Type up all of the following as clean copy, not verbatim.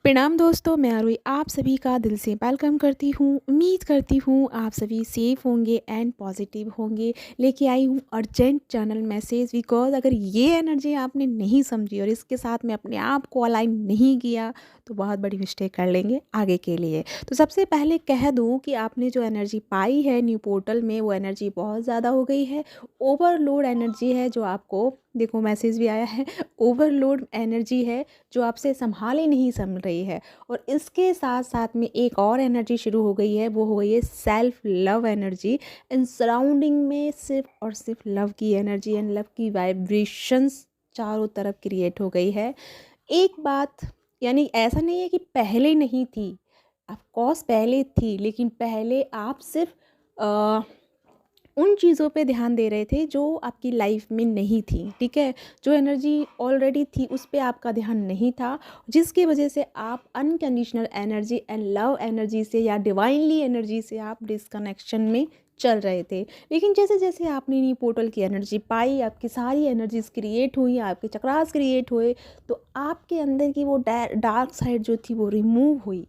प्रणाम दोस्तों, मैं आरुई आप सभी का दिल से वेलकम करती हूँ। उम्मीद करती हूँ आप सभी सेफ होंगे एंड पॉजिटिव होंगे। लेके आई हूँ अर्जेंट चैनल मैसेज बिकॉज़ अगर ये एनर्जी आपने नहीं समझी और इसके साथ में अपने आप को अलाइन नहीं किया तो बहुत बड़ी मिस्टेक कर लेंगे आगे के लिए। तो सबसे पहले कह दूँ कि आपने जो एनर्जी पाई है न्यू पोर्टल में, वो एनर्जी बहुत ज़्यादा हो गई है। ओवरलोड एनर्जी है जो आपको, देखो मैसेज भी आया है, ओवरलोड एनर्जी है जो आपसे संभाल ही नहीं संभल रही है। और इसके साथ साथ में एक और एनर्जी शुरू हो गई है, वो हो गई है self love energy. In surrounding में सिर्फ और सिर्फ लव की एनर्जी एंड लव की वाइब्रेशंस चारों तरफ क्रिएट हो गई है। एक बात, यानी ऐसा नहीं है कि पहले नहीं थी, ऑफ कोर्स पहले थी, लेकिन पहले आप सिर्फ उन चीज़ों पे ध्यान दे रहे थे जो आपकी लाइफ में नहीं थी, ठीक है। जो एनर्जी ऑलरेडी थी उस पे आपका ध्यान नहीं था, जिसकी वजह से आप unconditional energy and love energy से या डिवाइनली एनर्जी से आप डिसकनेक्शन में चल रहे थे। लेकिन जैसे जैसे आपने नी पोर्टल की एनर्जी पाई, आपकी सारी एनर्जीज क्रिएट हुई, आपके चक्रास क्रिएट हुए, तो आपके अंदर की वो डार्क साइड जो थी वो रिमूव हुई,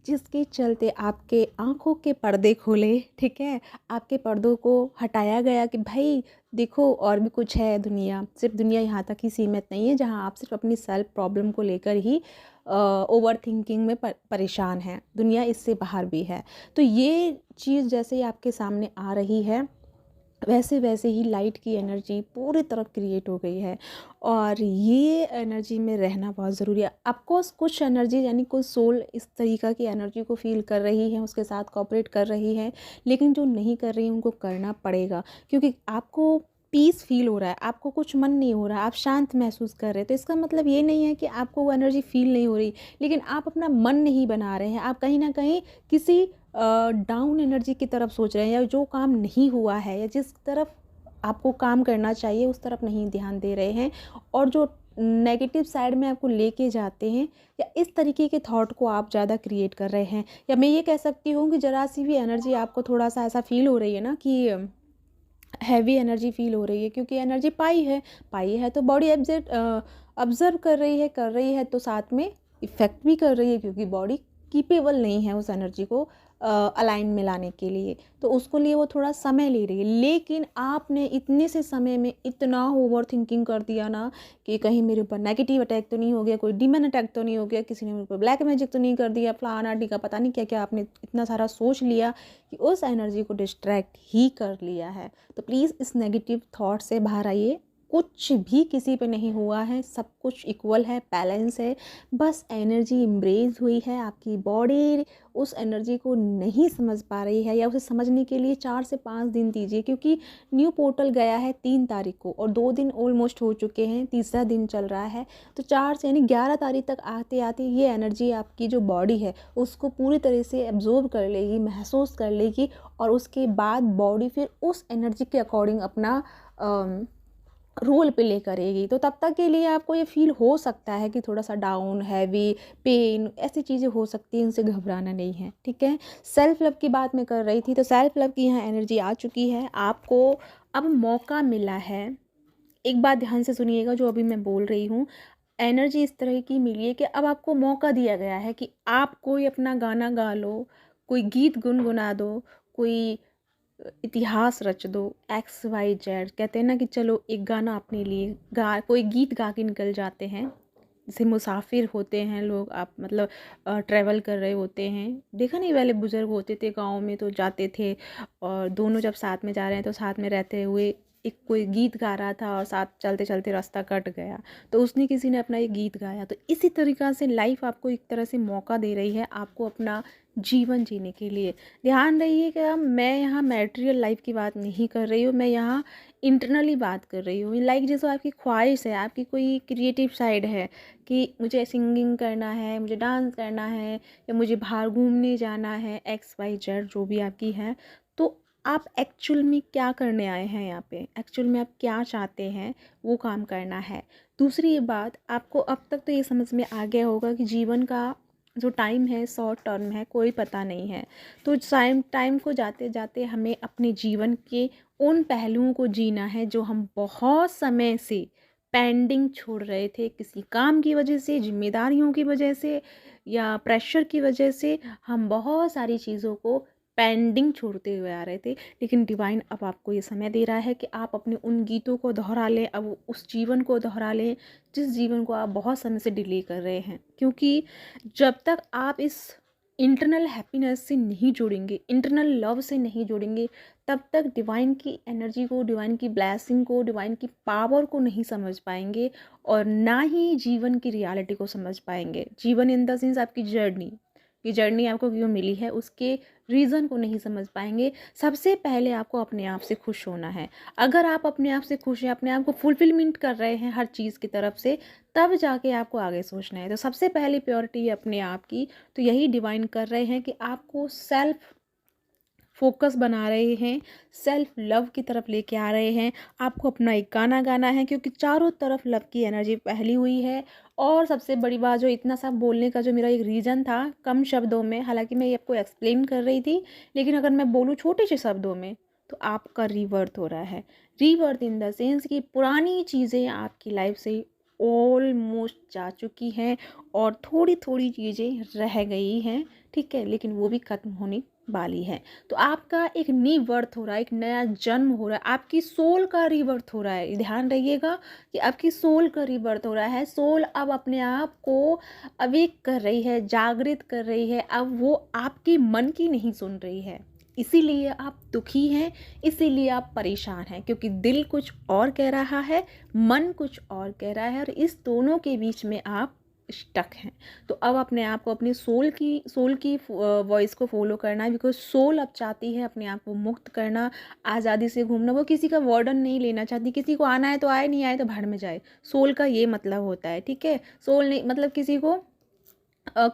जिसके चलते आपके आँखों के पर्दे खुले, ठीक है। आपके पर्दों को हटाया गया कि भाई देखो और भी कुछ है दुनिया, सिर्फ दुनिया यहाँ तक ही सीमित नहीं है जहाँ आप सिर्फ अपनी सेल्फ प्रॉब्लम को लेकर ही ओवर थिंकिंग में परेशान हैं। दुनिया इससे बाहर भी है। तो ये चीज़ जैसे ही आपके सामने आ रही है, वैसे वैसे ही लाइट की एनर्जी पूरी तरफ क्रिएट हो गई है। और ये एनर्जी में रहना बहुत ज़रूरी है। अफकोर्स कुछ एनर्जी, यानी कुछ सोल इस तरीक़ा की एनर्जी को फील कर रही है, उसके साथ कोऑपरेट कर रही है, लेकिन जो नहीं कर रही है उनको करना पड़ेगा, क्योंकि आपको पीस फील हो रहा है, आपको कुछ मन नहीं हो रहा, आप शांत महसूस कर रहे हैं। तो इसका मतलब ये नहीं है कि आपको वो एनर्जी फील नहीं हो रही, लेकिन आप अपना मन नहीं बना रहे हैं। आप कहीं ना कहीं किसी डाउन एनर्जी की तरफ सोच रहे हैं, या जो काम नहीं हुआ है या जिस तरफ आपको काम करना चाहिए उस तरफ नहीं ध्यान दे रहे हैं, और जो नेगेटिव साइड में आपको लेके जाते हैं, या इस तरीके के थॉट को आप ज़्यादा क्रिएट कर रहे हैं। या मैं ये कह सकती हूँ कि ज़रा सी भी एनर्जी आपको थोड़ा सा ऐसा फील हो रही है ना कि हैवी एनर्जी फील हो रही है, क्योंकि एनर्जी पाई है तो बॉडी ऑब्जर्व कर रही है, तो साथ में इफ़ेक्ट भी कर रही है, क्योंकि बॉडी कीपेबल नहीं है उस एनर्जी को अलाइन में लाने के लिए, तो उसको लिए वो थोड़ा समय ले रही है। लेकिन आपने इतने से समय में इतना ओवर थिंकिंग कर दिया ना कि कहीं मेरे ऊपर नेगेटिव अटैक तो नहीं हो गया, कोई डीमन अटैक तो नहीं हो गया, किसी ने मेरे ऊपर ब्लैक मैजिक तो नहीं कर दिया, फलाना टीका पता नहीं क्या क्या आपने इतना सारा सोच लिया कि उस एनर्जी को डिस्ट्रैक्ट ही कर लिया है। तो प्लीज़ इस नेगेटिव थॉट से बाहर आइए। कुछ भी किसी पे नहीं हुआ है, सब कुछ इक्वल है, बैलेंस है। बस एनर्जी इम्ब्रेज हुई है, आपकी बॉडी उस एनर्जी को नहीं समझ पा रही है, या उसे समझने के लिए 4 से 5 दिन दीजिए, क्योंकि न्यू पोर्टल गया है 3 तारीख को और 2 दिन ऑलमोस्ट हो चुके हैं, तीसरा दिन चल रहा है। तो 4 से यानी 11 तारीख तक आते आते ये एनर्जी आपकी जो बॉडी है उसको पूरी तरह से एब्जॉर्ब कर लेगी, महसूस कर लेगी, और उसके बाद बॉडी फिर उस एनर्जी के अकॉर्डिंग अपना रोल प्ले करेगी। तो तब तक के लिए आपको ये फील हो सकता है कि थोड़ा सा डाउन, हैवी, पेन, ऐसी चीज़ें हो सकती हैं, उनसे घबराना नहीं है, ठीक है। सेल्फ लव की बात मैं कर रही थी, तो सेल्फ लव की यहाँ एनर्जी आ चुकी है, आपको अब मौका मिला है। एक बात ध्यान से सुनिएगा जो अभी मैं बोल रही हूँ, एनर्जी इस तरह की मिली है कि अब आपको मौका दिया गया है कि आप कोई अपना गाना गा लो, कोई गीत गुनगुना दो, कोई इतिहास रच दो, एक्स वाई जेड। कहते हैं ना कि चलो एक गाना अपने लिए गा, कोई गीत गा के निकल जाते हैं। जैसे मुसाफिर होते हैं लोग, आप मतलब ट्रैवल कर रहे होते हैं, देखा नहीं, पहले बुजुर्ग होते थे गाँव में तो जाते थे, और दोनों जब साथ में जा रहे हैं तो साथ में रहते हुए एक कोई गीत गा रहा था और साथ चलते चलते रास्ता कट गया, तो उसने किसी ने अपना ये गीत गाया। तो इसी तरीक़ा से लाइफ आपको एक तरह से मौका दे रही है, आपको अपना जीवन जीने के लिए। ध्यान रहिए कि मैं यहाँ मैटेरियल लाइफ की बात नहीं कर रही हूँ, मैं यहाँ इंटरनली बात कर रही हूँ। लाइक जैसे आपकी ख्वाहिश है, आपकी कोई क्रिएटिव साइड है कि मुझे सिंगिंग करना है, मुझे डांस करना है, या मुझे बाहर घूमने जाना है, एक्स वाई जेड जो भी आपकी है, तो आप एक्चुअल में क्या करने आए हैं यहाँ पे, एक्चुअल में आप क्या चाहते हैं, वो काम करना है। दूसरी ये बात, आपको अब तक तो ये समझ में आ गया होगा कि जीवन का जो टाइम है शॉर्ट टर्म है, कोई पता नहीं है। तो टाइम को जाते जाते हमें अपने जीवन के उन पहलुओं को जीना है जो हम बहुत समय से पेंडिंग छोड़ रहे थे, किसी काम की वजह से, जिम्मेदारियों की वजह से, या प्रेशर की वजह से हम बहुत सारी चीज़ों को पेंडिंग छोड़ते हुए आ रहे थे। लेकिन डिवाइन अब आपको ये समय दे रहा है कि आप अपने उन गीतों को दोहरा लें, अब उस जीवन को दोहरा लें जिस जीवन को आप बहुत समय से डिले कर रहे हैं। क्योंकि जब तक आप इस इंटरनल हैप्पीनेस से नहीं जुड़ेंगे, इंटरनल लव से नहीं जुड़ेंगे, तब तक डिवाइन की एनर्जी को, डिवाइन की ब्लेसिंग को, डिवाइन की पावर को नहीं समझ पाएंगे और ना ही जीवन की रियलिटी को समझ पाएंगे। जीवन इन द सेंस आपकी जर्नी, ये जर्नी आपको क्यों मिली है उसके रीज़न को नहीं समझ पाएंगे। सबसे पहले आपको अपने आप से खुश होना है। अगर आप अपने आप से खुश हैं, अपने आप को फुलफिलमेंट कर रहे हैं हर चीज़ की तरफ से, तब जाके आपको आगे सोचना है। तो सबसे पहली प्योरिटी है अपने आप की। तो यही डिवाइन कर रहे हैं कि आपको सेल्फ फोकस बना रहे हैं, सेल्फ लव की तरफ लेके आ रहे हैं। आपको अपना एक गाना गाना है क्योंकि चारों तरफ लव की एनर्जी फैली हुई है। और सबसे बड़ी बात, जो इतना सब बोलने का जो मेरा एक रीज़न था कम शब्दों में, हालांकि मैं ये आपको एक्सप्लेन कर रही थी, लेकिन अगर मैं बोलूँ छोटे से शब्दों में, तो आपका रीबर्थ हो रहा है। रीबर्थ इन द सेंस कि पुरानी चीज़ें आपकी लाइफ से ऑलमोस्ट जा चुकी हैं और थोड़ी थोड़ी चीज़ें रह गई हैं, ठीक है, लेकिन वो भी ख़त्म होने वाली है। तो आपका एक नी बर्थ हो रहा है, एक नया जन्म हो रहा है, आपकी सोल का रीबर्थ हो रहा है। ध्यान रखिएगा कि आपकी सोल का रीबर्थ हो रहा है। सोल अब अपने आप को अवेक कर रही है, जागृत कर रही है। अब वो आपके मन की नहीं सुन रही है। इसीलिए आप दुखी हैं, इसीलिए आप परेशान हैं, क्योंकि दिल कुछ और कह रहा है, मन कुछ और कह रहा है, और इस दोनों के बीच में आप स्टक हैं। तो अब अपने आप को, अपनी सोल की वॉइस को फॉलो करना है, बिकॉज सोल अब चाहती है अपने आप को मुक्त करना, आज़ादी से घूमना। वो किसी का वार्डन नहीं लेना चाहती। किसी को आना है तो आए, नहीं आए तो भाड़ में जाए। सोल का ये मतलब होता है, ठीक है। सोल नहीं मतलब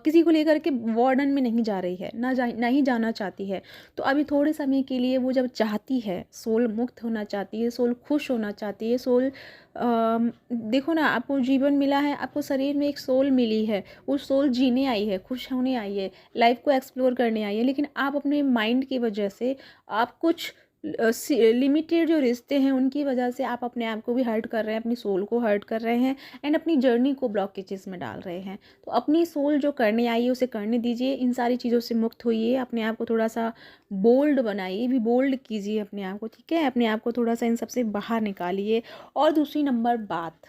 किसी को लेकर के वार्डन में नहीं जा रही है, ना ही जाना चाहती है। तो अभी थोड़े समय के लिए वो जब चाहती है, सोल मुक्त होना चाहती है, सोल खुश होना चाहती है, सोल देखो ना, आपको जीवन मिला है, आपको शरीर में एक सोल मिली है। वो सोल जीने आई है, खुश होने आई है, लाइफ को एक्सप्लोर करने आई है। लेकिन आप अपने माइंड की वजह से, आप कुछ लिमिटेड जो रिश्ते हैं उनकी वजह से आप अपने आप को भी हर्ट कर रहे हैं, अपनी सोल को हर्ट कर रहे हैं, एंड अपनी जर्नी को ब्लॉकेजेस में डाल रहे हैं। तो अपनी सोल जो करने आई है उसे करने दीजिए, इन सारी चीज़ों से मुक्त होइए, अपने आप को थोड़ा सा बोल्ड बनाइए, भी बोल्ड कीजिए अपने आप को, ठीक है। अपने आप को थोड़ा सा इन सबसे बाहर निकालिए। और दूसरी नंबर बात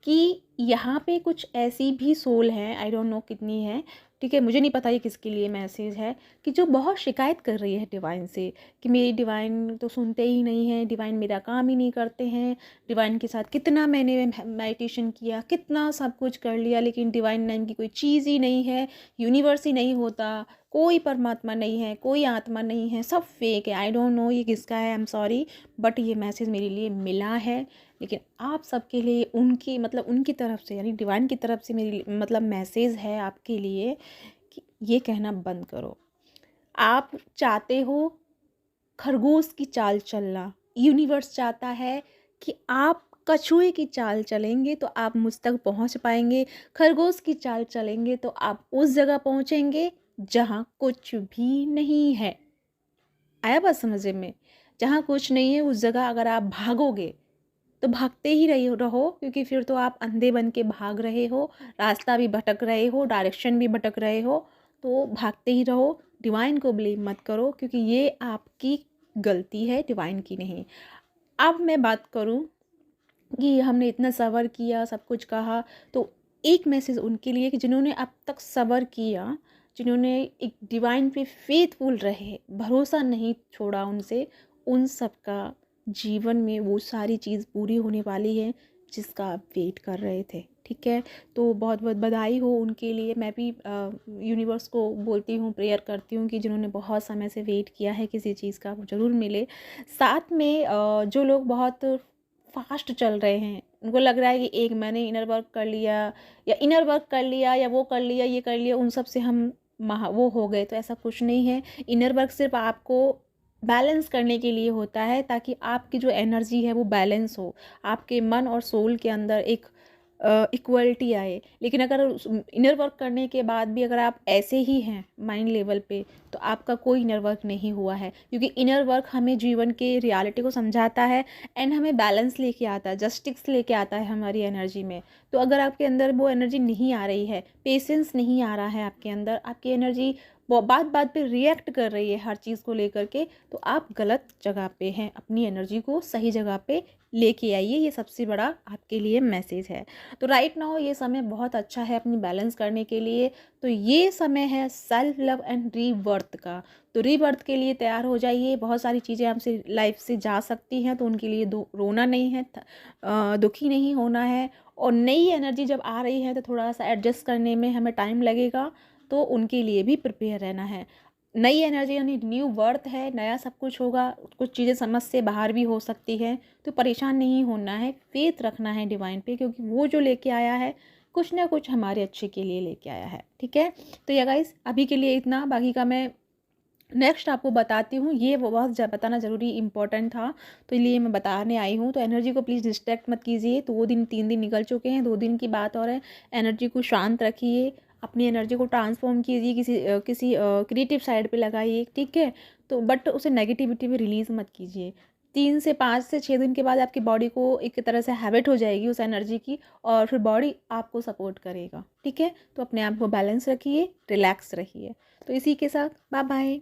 कि यहाँ पे कुछ ऐसी भी सोल हैं, आई डोंट नो कितनी है, ठीक है, मुझे नहीं पता ये किसके लिए मैसेज है, कि जो बहुत शिकायत कर रही है डिवाइन से कि मेरी डिवाइन तो सुनते ही नहीं है, डिवाइन मेरा काम ही नहीं करते हैं, डिवाइन के साथ कितना मैंने मेडिटेशन किया, कितना सब कुछ कर लिया, लेकिन डिवाइन नाम की कोई चीज़ ही नहीं है, यूनिवर्स ही नहीं होता, कोई परमात्मा नहीं है, कोई आत्मा नहीं है, सब फेक है। आई डोंट नो ये किसका है, आई एम सॉरी, बट ये मैसेज मेरे लिए मिला है। लेकिन आप सबके लिए उनकी तरफ से, यानी डिवाइन की तरफ से मेरी मैसेज है आपके लिए कि ये कहना बंद करो। आप चाहते हो खरगोश की चाल चलना, यूनिवर्स चाहता है कि आप कछुए की चाल चलेंगे तो आप मुझ तक पहुंच पाएंगे, खरगोश की चाल चलेंगे तो आप उस जगह पहुंचेंगे जहां कुछ भी नहीं है। आया बात समझ में? जहां कुछ नहीं है उस जगह अगर आप भागोगे तो भागते ही रहो, क्योंकि फिर तो आप अंधे बन के भाग रहे हो, रास्ता भी भटक रहे हो, डायरेक्शन भी भटक रहे हो। तो भागते ही रहो, डिवाइन को ब्लेम मत करो, क्योंकि ये आपकी गलती है, डिवाइन की नहीं। अब मैं बात करूं कि हमने इतना सब्र किया, सब कुछ कहा, तो एक मैसेज उनके लिए कि जिन्होंने अब तक सब्र किया, जिन्होंने एक डिवाइन पे फेथफुल रहे, भरोसा नहीं छोड़ा उनसे, उन सब का जीवन में वो सारी चीज़ पूरी होने वाली है जिसका आप वेट कर रहे थे, ठीक है। तो बहुत बहुत बधाई हो उनके लिए। मैं भी यूनिवर्स को बोलती हूँ, प्रेयर करती हूँ कि जिन्होंने बहुत समय से वेट किया है किसी चीज़ का, वो ज़रूर मिले। साथ में जो लोग बहुत फास्ट चल रहे हैं, उनको लग रहा है कि एक मैंने इनर वर्क कर लिया, या इनर वर्क कर लिया, या वो कर लिया, ये कर लिया, उन सब से हम वो हो गए, तो ऐसा कुछ नहीं है। इनर वर्क सिर्फ आपको बैलेंस करने के लिए होता है, ताकि आपकी जो एनर्जी है वो बैलेंस हो, आपके मन और सोल के अंदर एक इक्वलिटी आए। लेकिन अगर इनर वर्क करने के बाद भी अगर आप ऐसे ही हैं माइंड लेवल पे, तो आपका कोई इनर वर्क नहीं हुआ है, क्योंकि इनर वर्क हमें जीवन के रियलिटी को समझाता है एंड हमें बैलेंस लेके आता है, जस्टिस लेके आता है हमारी एनर्जी में। तो अगर आपके अंदर वो एनर्जी नहीं आ रही है, पेशेंस नहीं आ रहा है आपके अंदर, आपकी एनर्जी बात बात पे रिएक्ट कर रही है हर चीज़ को लेकर के, तो आप गलत जगह पे हैं। अपनी एनर्जी को सही जगह पे लेके आइए, ये सबसे बड़ा आपके लिए मैसेज है। तो राइट नाउ ये समय बहुत अच्छा है अपनी बैलेंस करने के लिए। तो ये समय है सेल्फ लव एंड रीबर्थ का। तो रीबर्थ के लिए तैयार हो जाइए। बहुत सारी चीज़ें हमसे लाइफ से जा सकती हैं, तो उनके लिए रोना नहीं है, दुखी नहीं होना है। और नई एनर्जी जब आ रही है तो थोड़ा सा एडजस्ट करने में हमें टाइम लगेगा, तो उनके लिए भी प्रिपेयर रहना है। नई एनर्जी यानी न्यू बर्थ है, नया सब कुछ होगा, कुछ चीज़ें समझ से बाहर भी हो सकती हैं, तो परेशान नहीं होना है, फेथ रखना है डिवाइन पे, क्योंकि वो जो लेके आया है कुछ ना कुछ हमारे अच्छे के लिए लेके आया है। ठीक है, तो या गाइस अभी के लिए इतना, बाकी का मैं नेक्स्ट आपको बताती हूँ। ये वो बहुत बताना ज़रूरी इंपॉर्टेंट था, तो इसलिए मैं बताने आई हूँ। तो एनर्जी को प्लीज़ डिस्ट्रैक्ट मत कीजिए। 2 दिन 3 दिन निकल चुके हैं, 2 दिन की बात और है। एनर्जी को शांत रखिए, अपनी एनर्जी को ट्रांसफॉर्म कीजिए, किसी क्रिएटिव साइड पे लगाइए। ठीक है, तो बट उसे नेगेटिविटी में रिलीज़ मत कीजिए। 3 से 5 से 6 दिन के बाद आपकी बॉडी को एक तरह से हैबिट हो जाएगी उस एनर्जी की, और फिर बॉडी आपको सपोर्ट करेगा। ठीक है, तो अपने आप को बैलेंस रखिए, रिलैक्स रहिए। तो इसी के साथ बाय बाय।